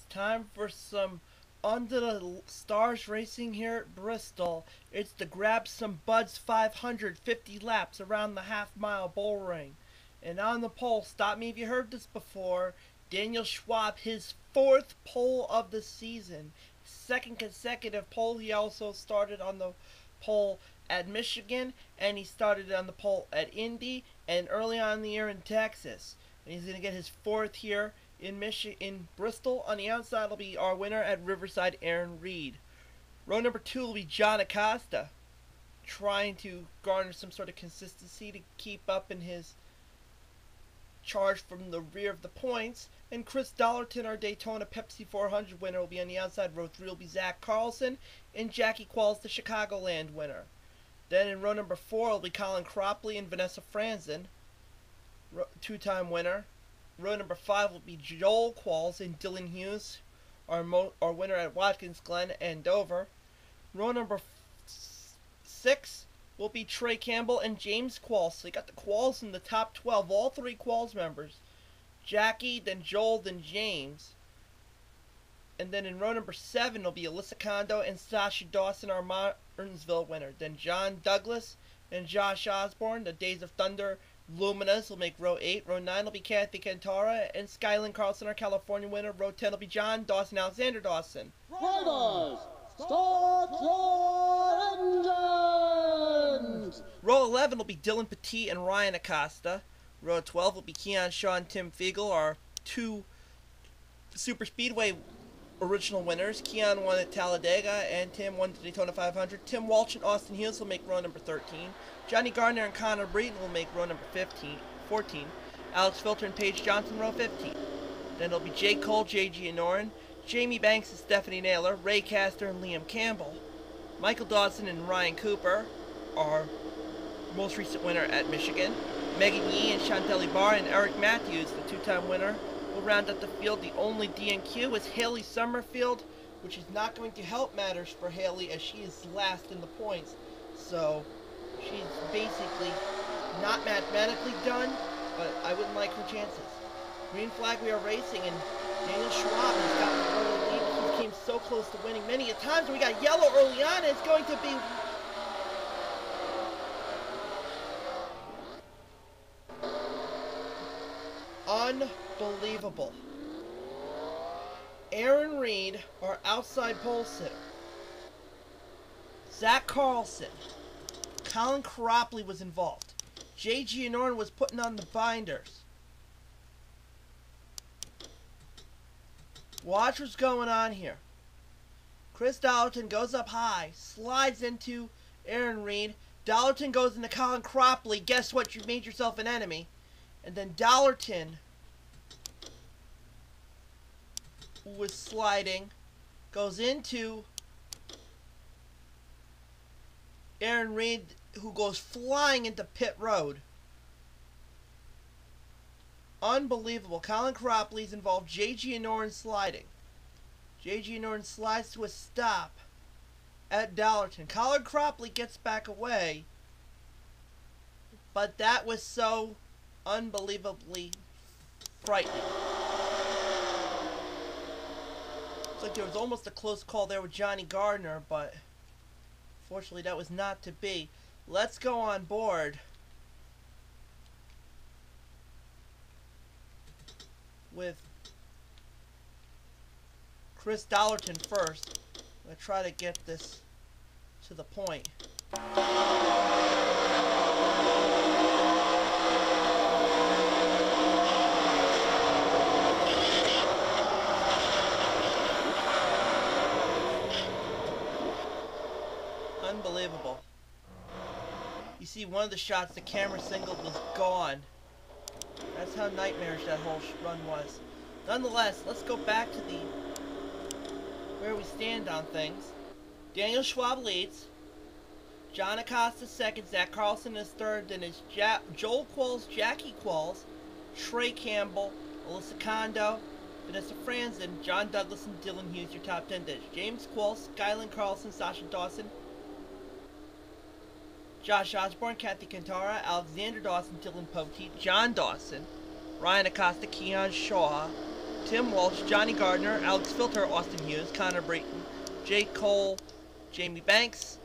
time for some under the stars racing here at Bristol. It's the Grab Some Buds 550 laps around the half-mile bull ring. And on the pole, stop me if you heard this before, Daniel Schwab, his fourth pole of the season. Second consecutive pole. He also started on the pole at Michigan, and he started on the pole at Indy, and early on in the year in Texas. And he's going to get his fourth here in Bristol. On the outside will be our winner at Riverside, Aaron Reed. Row number 2 will be John Acosta, trying to garner some sort of consistency to keep up in his charge from the rear of the points. And Chris Dollarton, our Daytona Pepsi 400 winner, will be on the outside. Row 3 will be Zach Carlson, and Jackie Qualls, the Chicagoland winner. Then in row number 4 will be Colin Cropley and Vanessa Franzen, two-time winner. Row number 5 will be Joel Qualls and Dylan Hughes, our winner at Watkins Glen and Dover. Row number 6 will be Trey Campbell and James Qualls. So you got the Qualls in the top 12, all three Qualls members. Jackie, then Joel, then James. And then in row number 7 will be Alyssa Kondo and Sasha Dawson, our Martinsville winner. Then John Douglas and Josh Osborne, the Days of Thunder Luminas, will make row 8. Row 9 will be Kathy Cantara and Skyland Carlson, our California winner. Row 10 will be John Dawson, Alexander Dawson. Riders, start your engines! Row 11 will be Dylan Petit and Ryan Acosta. Row 12 will be Keon Shaw and Tim Fiegel, our two Super Speedway original winners. Keon won at Talladega and Tim won the Daytona 500. Tim Walsh and Austin Hughes will make row number 13. Johnny Gardner and Connor Breeden will make row number 14. Alex Filter and Paige Johnson, row 15. Then it'll be Jake Cole, J.G. Anorin, Jamie Banks and Stephanie Naylor, Ray Castor and Liam Campbell, Michael Dawson and Ryan Cooper, our most recent winner at Michigan, Megan Yee and Chantelly Barr, and Eric Matthews, the two-time winner, will round out the field. The only DNQ is Haley Summerfield, which is not going to help matters for Haley as she is last in the points. So she's basically not mathematically done, but I wouldn't like her chances. Green flag, we are racing, and Daniel Schwab has gotten an early lead. He came so close to winning many a times. We got yellow early on, and it's going to be unbelievable. Aaron Reed, our outside pole sitter. Zach Carlson. Colin Cropley was involved. J.G. Anorin was putting on the binders. Watch what's going on here. Chris Dollarton goes up high, slides into Aaron Reed. Dollarton goes into Colin Cropley. Guess what? You made yourself an enemy. And then Dollarton, who was sliding, goes into Aaron Reed, who goes flying into pit road. Unbelievable. Colin Cropley's involved. J.G. Anorin sliding. J.G. Anorin slides to a stop at Dollarton. Colin Cropley gets back away, but that was so unbelievably frightening. Looks like there was almost a close call there with Johnny Gardner, but fortunately that was not to be. Let's go on board with Chris Dollarton first. I'm going to try to get this to the point. Unbelievable. You see one of the shots, the camera singled was gone. That's how nightmarish that whole run was. Nonetheless, let's go back to where we stand on things. Daniel Schwab leads. John Acosta second. Zach Carlson is third. Then it's Joel Qualls, Jackie Qualls, Trey Campbell, Alyssa Kondo, Vanessa Franzen, John Douglas, and Dylan Hughes, your top 10 digits. James Qualls, Skyland Carlson, Sasha Dawson, Josh Osborne, Kathy Cantara, Alexander Dawson, Dylan Poteet, John Dawson, Ryan Acosta, Keon Shaw, Tim Walsh, Johnny Gardner, Alex Filter, Austin Hughes, Connor Brayton, Jake Cole, Jamie Banks,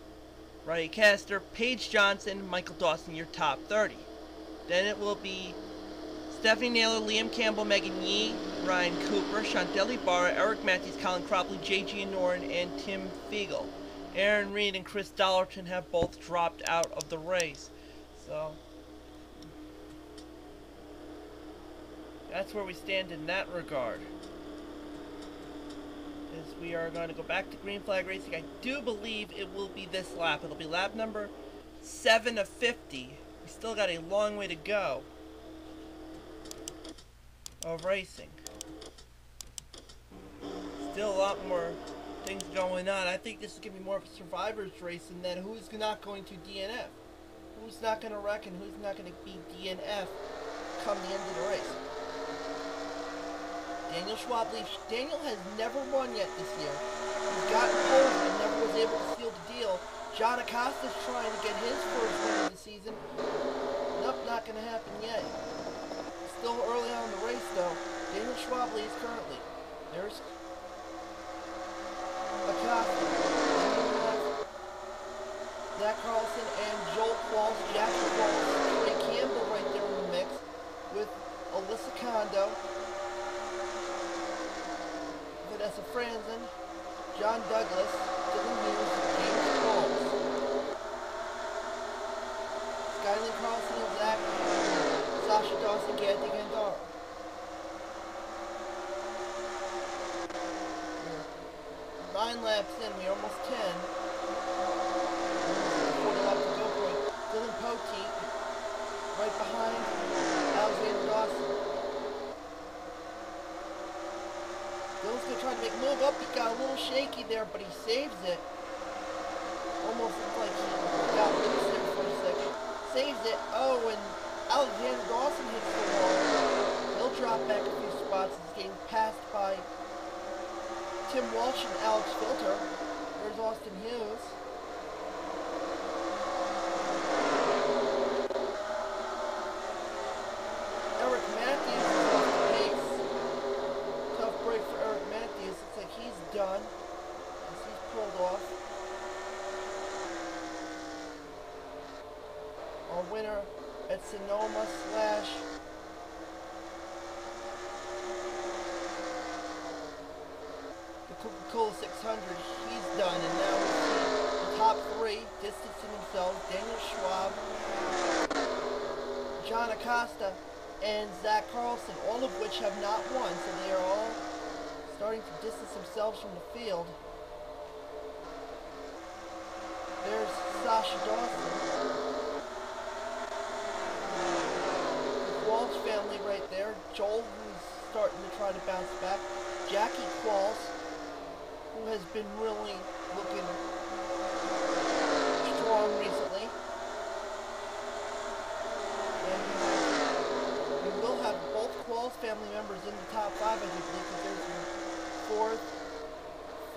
Ray Castor, Paige Johnson, Michael Dawson, your top 30. Then it will be Stephanie Naylor, Liam Campbell, Megan Yee, Ryan Cooper, Chantelli Barra, Eric Matthews, Colin Cropley, J.G. Noren, and Tim Fiegel. Aaron Reed and Chris Dollarton have both dropped out of the race. So that's where we stand in that regard. As we are going to go back to green flag racing. I do believe it will be this lap. It'll be lap number 7 of 50. We still got a long way to go of racing. Still a lot more things going on. I think this is going to be more of a survivor's race, and then who's not going to DNF. Who's not going to wreck and who's not going to be DNF come the end of the race. Daniel Schwab leaves. Daniel has never won yet this year. He's gotten home and never was able to seal the deal. John Acosta's trying to get his first win of the season. Nope, not going to happen yet. Still early on in the race, though. Daniel Schwab leads currently. There's Acosta. Zach Carlson and Joel Qualls, Jackie Qualls, Trey Campbell right there in the mix with Alyssa Kondo, Vanessa Franzen, John Douglas, Dylan Hughes, James Qualls, Skylin Carlson and Zach, Sasha Dawson, Kathy Gandara. 9 laps in, we're almost 10. 40 laps to go for it. Dylan Poteet, right behind Alexander Dawson. Dylan's going to try to make a move up. He got a little shaky there, but he saves it. Almost looked like he got loose there for a second. Saves it. Oh, and Alexander Dawson hits the wall. He'll drop back a few spots. He's getting passed by Tim Walsh and Alex Filter. There's Austin Hughes. Eric Matthews is off the pace. Tough break for Eric Matthews. Looks like he's done as he's pulled off. Our winner at Sonoma / Coca-Cola 600, he's done, and now we see the top 3 distancing themselves: Daniel Schwab, John Acosta, and Zach Carlson, all of which have not won, so they are all starting to distance themselves from the field. There's Sasha Dawson, the Walsh family right there, Joel, who's starting to try to bounce back, Jackie Qualls, who has been really looking strong recently. And we will have both Qualls family members in the top 5, I do believe, because there's your 4th,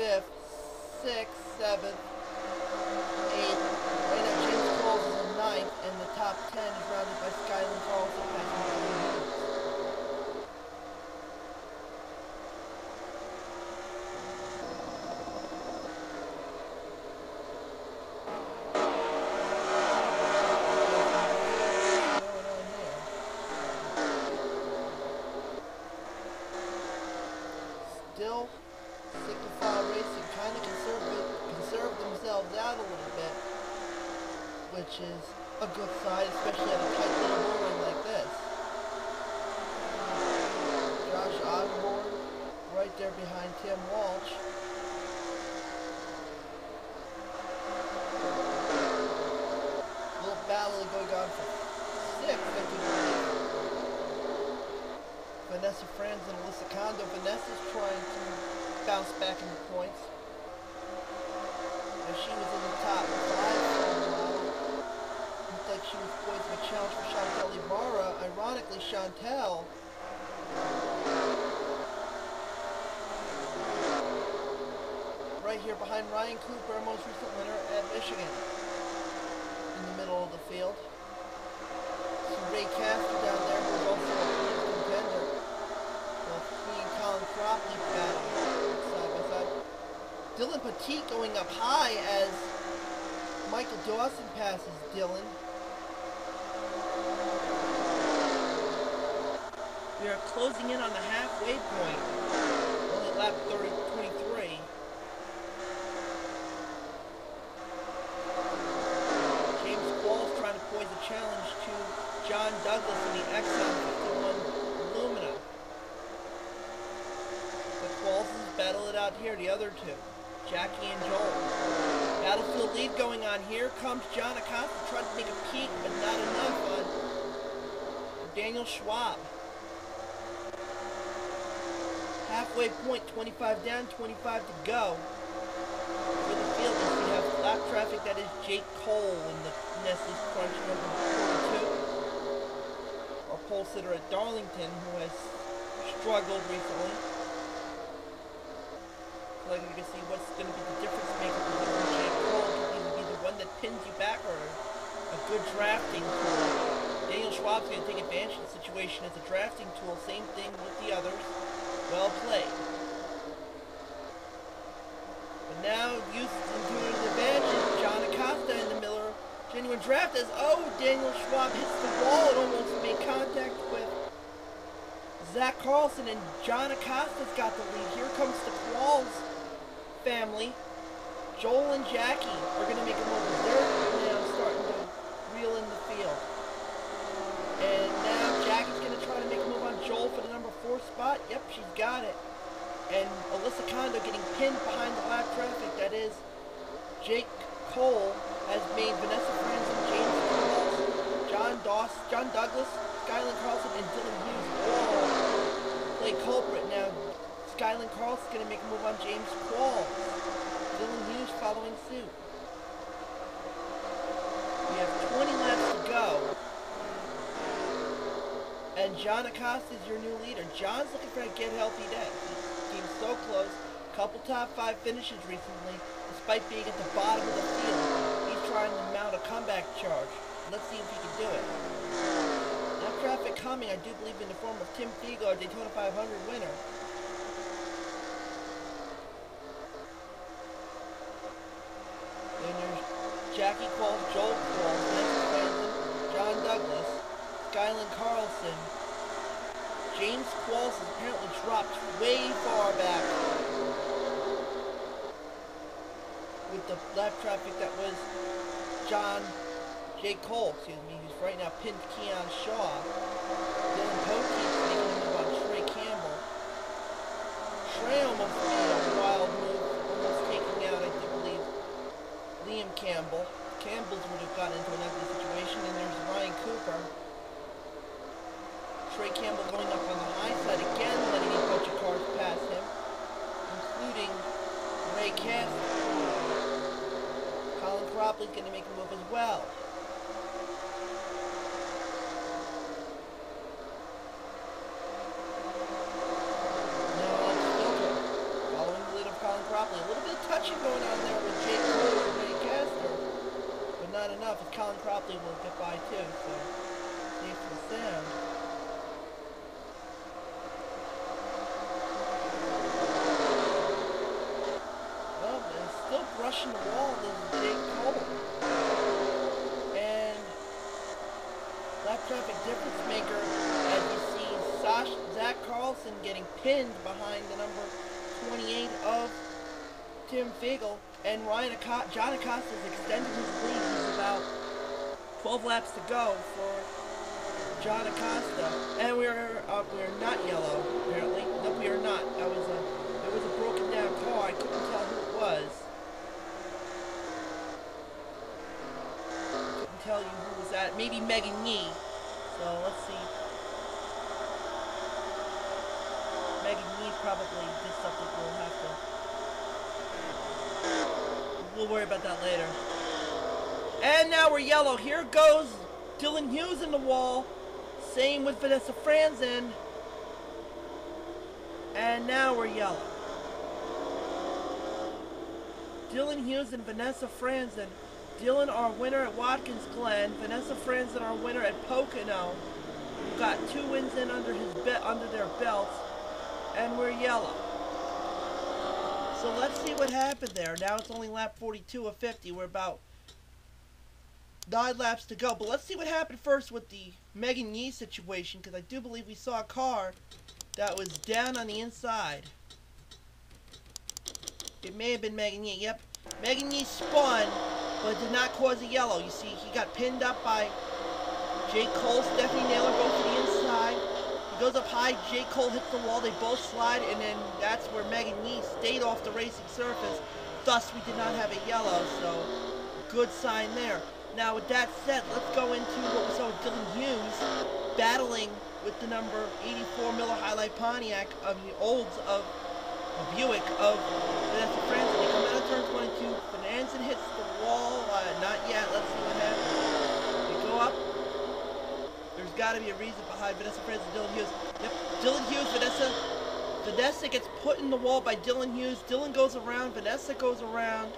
5th, 6th, 7th, 8th. Right now, James Qualls is in 9th, and the top 10 is rounded by Skylin Carlson and still, Signify Racing kind of conserve themselves out a little bit, which is a good sign, especially at a tight little bullring like this. Josh Osborne right there behind Tim Walsh. Little battle going on for 6th, I do believe. Vanessa Franz and Alyssa Kondo. Vanessa's trying to bounce back into points. And she was in the top 5 for a while. Looked like she was poised for a challenge for Chantel Ibarra. Ironically, Chantel right here behind Ryan Cooper, most recent winner at Michigan. In the middle of the field. So Ray Castor down there, who's also a contender. He and Colin Dylan Petit going up high as Michael Dawson passes Dylan. We are closing in on the halfway point. Only lap 23. James Qualls trying to poise a challenge to John Douglas in the XM51 Lumina. The Qualls battle it out here, the other two, Jackie and Joel. Battlefield lead going on here. Comes John Acosta trying to make a peak, but not enough on Daniel Schwab. Halfway point, 25 down, 25 to go. For the field, we have lap traffic, that is Jake Cole in the Nestle's Crunch number 42. Our pole sitter at Darlington, who has struggled recently. Like you can see what's going to be the difference maker between Jake Cole can either be the one that pins you back or a good drafting tool. Daniel Schwab's going to take advantage of the situation as a drafting tool. Same thing with the others. Well played. But now Houston to his advantage. John Acosta in the Miller Genuine Draft as Daniel Schwab hits the wall and almost made contact with Zach Carlson, and John Acosta's got the lead. Here comes the Qualls family. Joel and Jackie are going to make a move. They're now starting to reel in the field. And now Jackie's going to try to make a move on Joel for the number 4 spot. Yep, she's got it. And Alyssa Kondo getting pinned behind the lap traffic. That is Jake Cole has made Vanessa Franzen, James Qualls, John Douglas, Skyland Carlson, and Dylan Hughes all play culprit. Now Skyland Carlson's going to make a move on James Qualls. Dylan Hughes following suit. We have 20 laps to go. And John Acosta is your new leader. John's looking for a get healthy day. He came so close. Couple top 5 finishes recently, despite being at the bottom of the field. He's trying to mount a comeback charge. Let's see if he can do it. Now traffic coming, I do believe, in the form of Tim Figo, our Daytona 500 winner. Then there's Jackie Qualls, Joel Qualls, Nancy Franzen, John Douglas, Skyland Carlson. James Qualls has apparently dropped way far back with the lap traffic that was Jake Cole, excuse me, who's right now pinned Keon Shaw. Dylan Pote's making a move on Trey Campbell. Trey almost made a wild move, almost taking out, I do believe, Liam Campbell. Campbell's would have gotten into an ugly situation, and there's Ryan Cooper. Trey Campbell going up on the high side again, letting a bunch of cars pass him, including Ray Castle. Colin Cropley's going to make a move as well. Now on Filter, following the lead of Colin Cropley. A little bit of touching going on there with Jake Cole and Ray Castle, but not enough, as Colin Cropley will get by too, so safe and sound. Rushing the wall is Jake Cole. And lap traffic difference maker, as you see Zach Carlson getting pinned behind the number 28 of Tim Fiegel, and John Acosta has extended his lead. He's about 12 laps to go for John Acosta. And we're not yellow, apparently. No, we are not. There was a broken down car. I couldn't tell who it was. Tell you who was that. Maybe Megan Yee. So let's see. Megan Yee probably did something. We'll worry about that later. And now we're yellow. Here goes Dylan Hughes in the wall. Same with Vanessa Franzen. And now we're yellow. Dylan Hughes and Vanessa Franzen. Dylan, our winner at Watkins Glen. Vanessa Franzen, our winner at Pocono. We've got 2 wins in under their belts, and we're yellow. So So let's see what happened there. Now it's only lap 42 of 50. We're about 9 laps to go. But let's see what happened first with the Megan Yee situation, because I do believe we saw a car that was down on the inside. It may have been Megan Yee. Yep. Megan Yee spun, but did not cause a yellow. You see, he got pinned up by Jake Cole. Stephanie Naylor goes to the inside. He goes up high. Jake Cole hits the wall. They both slide, and then that's where Megan Yee stayed off the racing surface. Thus, we did not have a yellow, so good sign there. Now, with that said, let's go into what we saw with Dylan Hughes battling with the number 84 Miller High Life Pontiac of the Olds of Buick of Vanessa Franzen. They come out of turn 22. Franzen hits the wall. Not yet. Let's see what happens. They go up. There's got to be a reason behind Vanessa Franzen and Dylan Hughes. Yep, Dylan Hughes, Vanessa gets put in the wall by Dylan Hughes. Dylan goes around. Vanessa goes around.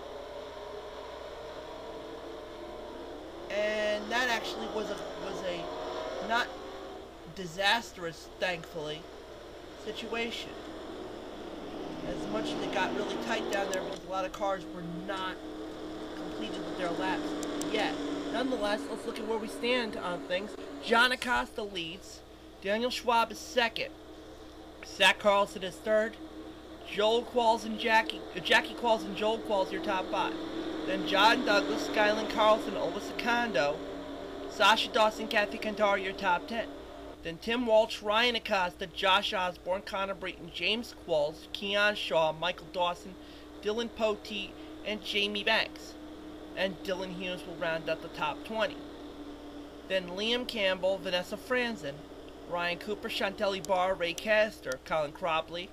And that actually was a not disastrous, thankfully, situation. As much as it got really tight down there because a lot of cars were not completed with their laps yet. Nonetheless, let's look at where we stand on things. John Acosta leads. Daniel Schwab is second. Zach Carlson is third. Jackie Qualls and Joel Qualls your top 5. Then John Douglas, Skyland Carlson, Alyssa Kondo, Sasha Dawson, Kathy Cantar your top 10. Then Tim Walsh, Ryan Acosta, Josh Osborne, Connor Brayton, James Qualls, Keon Shaw, Michael Dawson, Dylan Poteet, and Jamie Banks. And Dylan Hughes will round out the top 20. Then Liam Campbell, Vanessa Franzen, Ryan Cooper, Chantelli Barr, Ray Castor, Colin Cropley,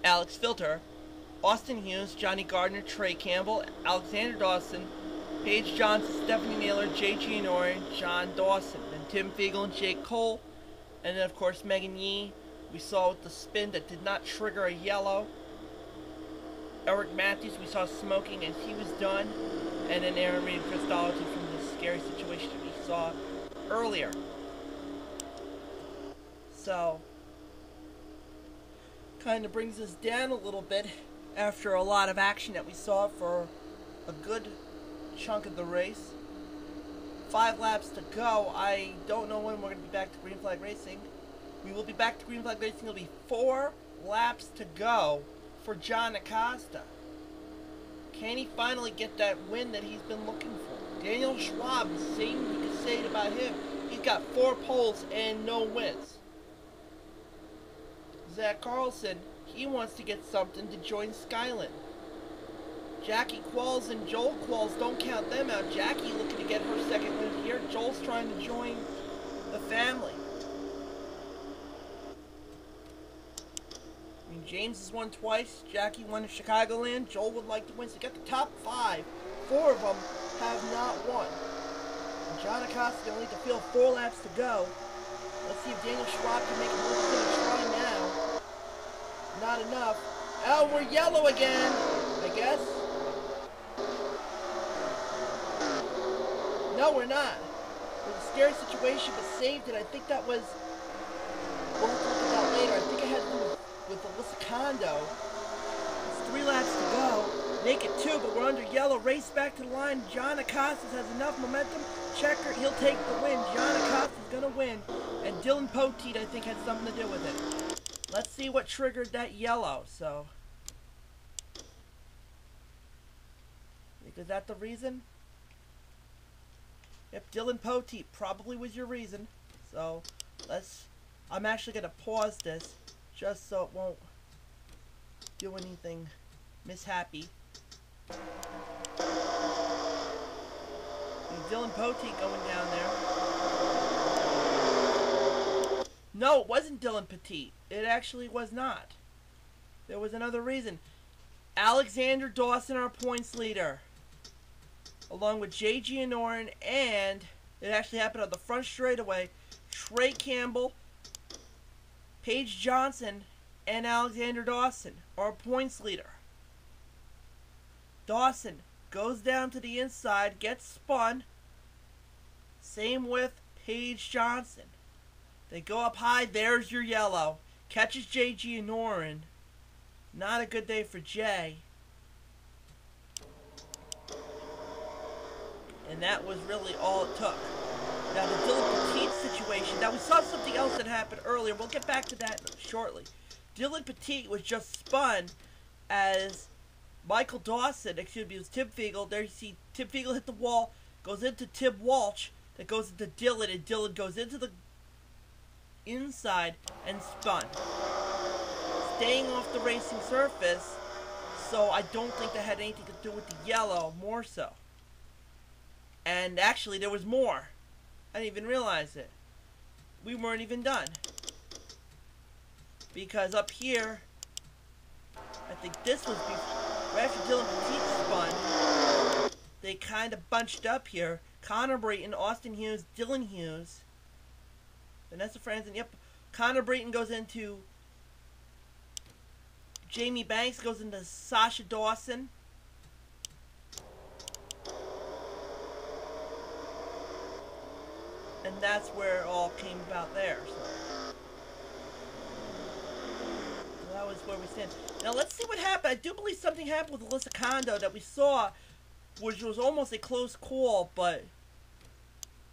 Alex Filter, Austin Hughes, Johnny Gardner, Trey Campbell, Alexander Dawson, Paige Johnson, Stephanie Naylor, Jay Gianori, John Dawson, then Tim Fiegel and Jake Cole, and then of course Megan Yee. We saw with the spin that did not trigger a yellow. Eric Matthews, we saw smoking and he was done, and then Aaron Reed and Chris Dollarton from the scary situation that we saw earlier. So, kind of brings us down a little bit after a lot of action that we saw for a good chunk of the race. 5 laps to go. I don't know when we're going to be back to Green Flag Racing. We will be back to Green Flag Racing. It'll be 4 laps to go for John Acosta. Can he finally get that win that he's been looking for? Daniel Schwab, same you could say about him. He's got 4 poles and no wins. Zach Carlson, he wants to get something to join Skyland. Jackie Qualls and Joel Qualls, don't count them out. Jackie looking to get her second win here. Joel's trying to join the family. I mean, James has won twice. Jackie won in Chicagoland. Joel would like to win. So you got the top 5. 4 of them have not won. And John Acosta only to field 4 laps to go. Let's see if Daniel Schwab can make a little bit of try now. Not enough. Oh, we're yellow again, I guess. No, we're not. It was a scary situation, but saved it. I think that was... We'll talk about later. I think it had to do with Alyssa Kondo. It's 3 laps to go. Make it 2, but we're under yellow. Race back to the line. John Acosta has enough momentum. Checker, he'll take the win. John Acosta's going to win. And Dylan Poteet, I think, had something to do with it. Let's see what triggered that yellow. So, is that the reason? Yep, Dylan Poteet probably was your reason. So, I'm actually going to pause this just so it won't do anything mishappy. Dylan Poteet going down there. No, it wasn't Dylan Petit. It actually was not. There was another reason. Alexander Dawson, our points leader, along with Jay Gianorin, and it actually happened on the front straightaway. Trey Campbell, Paige Johnson, and Alexander Dawson, our points leader. Dawson goes down to the inside, gets spun. Same with Paige Johnson. They go up high. There's your yellow. Catches Jay Gianorin. Not a good day for Jay. And that was really all it took. Now the Dylan Petit situation. Now we saw something else that happened earlier. We'll get back to that shortly. Dylan Petit was just spun as Michael Dawson. Excuse me, it was Tim Fiegel. There you see Tim Fiegel hit the wall, goes into Tim Walsh, that goes into Dylan, and Dylan goes into the inside and spun, staying off the racing surface. So I don't think that had anything to do with the yellow, more so. And actually, there was more. I didn't even realize it. We weren't even done. Because up here, I think this was right after Dylan Petit spun, they kind of bunched up here. Connor Brayton, Austin Hughes, Dylan Hughes, Vanessa Franzen, yep. Connor Brayton goes into Jamie Banks, goes into Sasha Dawson. And that's where it all came about there. So that was where we stand. Now let's see what happened. I do believe something happened with Alyssa Kondo that we saw, which was almost a close call, but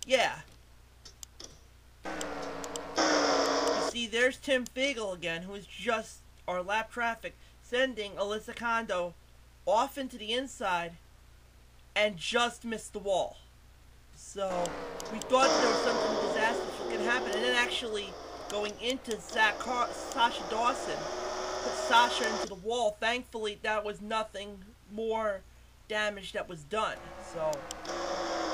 yeah. You see, there's Tim Fiegel again, who is just our lap traffic, sending Alyssa Kondo off into the inside and just missed the wall. So we thought there was something disastrous that could happen, and then actually going into Sasha Dawson, put Sasha into the wall. Thankfully, that was nothing more damage that was done. So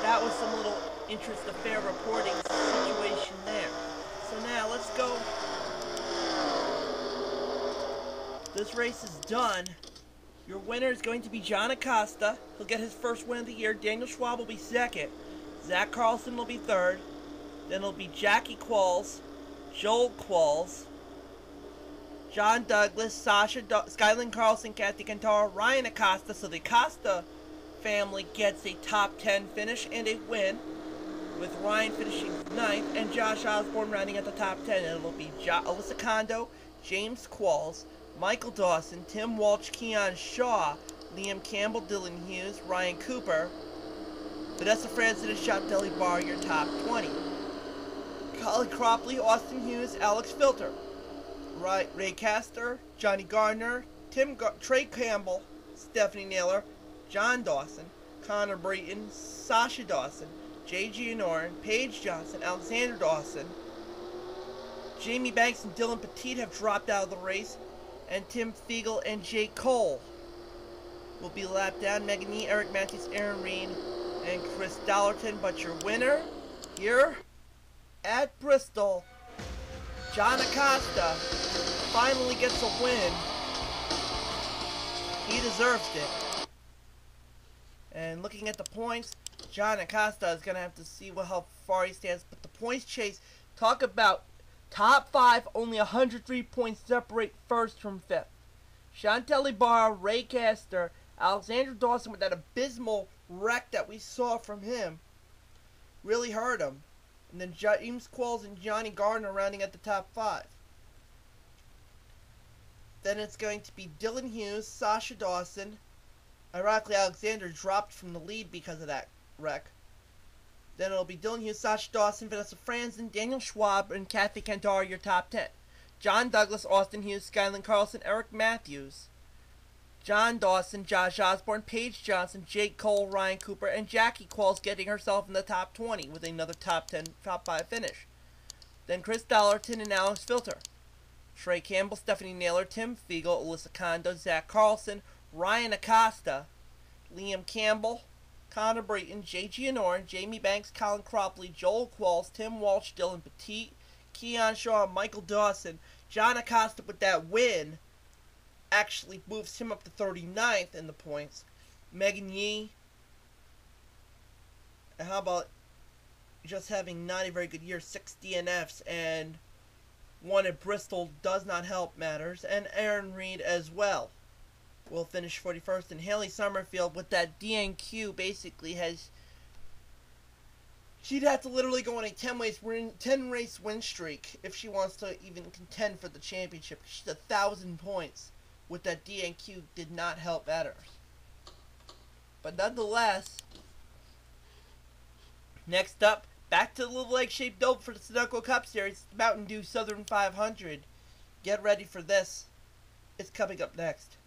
that was some little interest affair reporting situation there. So now let's go. This race is done. Your winner is going to be John Acosta. He'll get his first win of the year. Daniel Schwab will be second. Zach Carlson will be third. Then it'll be Jackie Qualls, Joel Qualls, John Douglas, Skylin Carlson, Kathy Cantor, Ryan Acosta. So the Acosta family gets a top 10 finish and a win, with Ryan finishing 9th and Josh Osborne rounding at the top 10. And it'll be Alyssa Kondo, James Qualls, Michael Dawson, Tim Walsh, Keon Shaw, Liam Campbell, Dylan Hughes, Ryan Cooper, Vanessa Franzen, and Chantelly Barr, your top 20. Colin Cropley, Austin Hughes, Alex Filter, Ray Castor, Johnny Gardner, Trey Campbell, Stephanie Naylor, John Dawson, Connor Brayton, Sasha Dawson, Jay Gianorin, Paige Johnson, Alexander Dawson, Jamie Banks and Dylan Petit have dropped out of the race, and Tim Fiegel and Jake Cole will be lapped down. Megan Yee, Eric Matthews, Aaron Reed, and Chris Dollarton. But your winner here at Bristol, John Acosta, finally gets a win. He deserves it. And looking at the points, John Acosta is going to have to see how far he stands. But the points chase, talk about top 5, only 103 points separate first from 5th. Chantelly Barr, Ray Castor, Alexander Dawson with that abysmal wreck that we saw from him really hurt him. And then James Qualls and Johnny Gardner rounding at the top 5. Then it's going to be Dylan Hughes, Sasha Dawson. Ironically, Alexander dropped from the lead because of that wreck. Then it'll be Dylan Hughes, Sasha Dawson, Vanessa Franzen, Daniel Schwab, and Kathy Cantor, your top 10. John Douglas, Austin Hughes, Skylin Carlson, Eric Matthews, John Dawson, Josh Osborne, Paige Johnson, Jake Cole, Ryan Cooper, and Jackie Qualls getting herself in the top 20 with another top 10, top 5 finish. Then Chris Dollarton and Alex Filter. Trey Campbell, Stephanie Naylor, Tim Fiegel, Alyssa Kondo, Zach Carlson, Ryan Acosta, Liam Campbell, Connor Brayton, Jay Gianorin, Jamie Banks, Colin Cropley, Joel Qualls, Tim Walsh, Dylan Petit, Keon Shaw, Michael Dawson. John Acosta with that win actually moves him up to 39th in the points. Megan Yee. And how about just having not a very good year, 6 DNFs, and one at Bristol does not help matters. And Aaron Reed as well will finish 41st. And Haley Summerfield with that DNQ basically has... She'd have to literally go on a 10-race win streak if she wants to even contend for the championship. She's 1,000 points with that DNQ did not help matters. But nonetheless, next up, back to the little egg-shaped dome for the Sunoco Cup Series, Mountain Dew Southern 500. Get ready for this. It's coming up next.